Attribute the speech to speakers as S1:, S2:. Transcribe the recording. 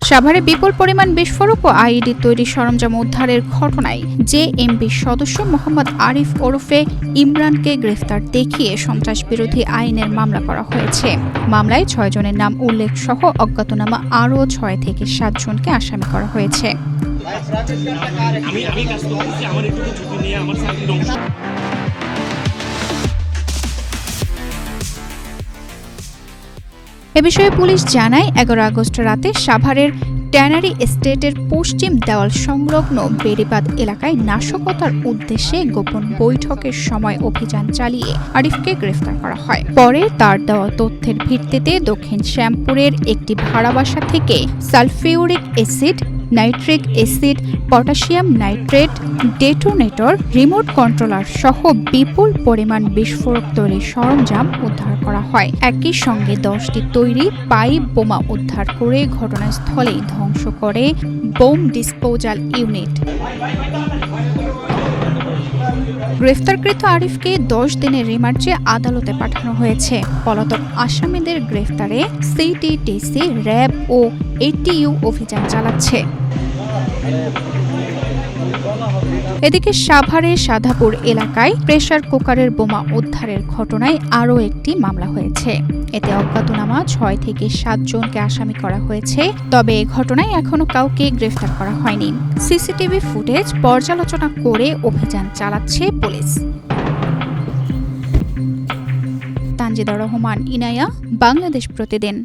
S1: সাভারে বিপুল পরিমাণ বিস্ফোরক ও আইইডি তৈরি সরঞ্জাম উদ্ধারের ঘটনায় জেএমবি সদস্য মোহাম্মদ আরিফ ওরফে ইমরানকে গ্রেফতার দেখিয়ে সন্ত্রাস বিরোধী আইনের মামলা করা হয়েছে। মামলায় 6 জনের নাম উল্লেখ সহ অজ্ঞাতনামা আরও 6 থেকে 7 জনকে আসামি করা হয়েছে। এ বিষয়ে পুলিশ জানায় 11 আগস্ট রাতে সাভারের ট্যানারি এস্টেটের পশ্চিম দেওয়াল সংলগ্ন বেড়িবাঁধ এলাকায় নাশকতার উদ্দেশ্যে গোপন বৈঠকের সময় অভিযান চালিয়ে আরিফকে গ্রেফতার করা হয়। পরে তার দেওয়া তথ্যের ভিত্তিতে দক্ষিণ শ্যামপুরের একটি ভাড়া বাসা থেকে sulphuric acid, nitric acid, potassium nitrate, detonator, remote controller সহ বিপুল পরিমাণ বিস্ফোরক তৈরির সরঞ্জাম উদ্ধার করা হয়। একই সঙ্গে 10টি তৈরি পাইপ বোমা উদ্ধার করে ঘটনাস্থলেই ধ্বংস করে বোম ডিসপোজাল ইউনিট। গ্রেফতারকৃত আরিফকে 10 দিনের রিমান্ডে আদালতে পাঠানো হয়েছে। পলাতক আসামিদের গ্রেফতারে সিটিটিসি, র্যাব ও এটিইউ অভিযান চালাচ্ছে। এদিকে সাভারের সাধাপুর এলাকায় প্রেসার কুকারের বোমা উদ্ধারের ঘটনায় আরও একটি মামলা হয়েছে। এতে অজ্ঞাতনামা 6 থেকে 7 জনকে আসামি করা হয়েছে। তবে এ ঘটনায় এখনো কাউকে গ্রেফতার করা হয়নি। সিসিটিভি ফুটেজ পর্যালোচনা করে অভিযান চালাচ্ছে পুলিশ। তানজিদা রহমান, ইনায়া, বাংলাদেশ প্রতিদিন।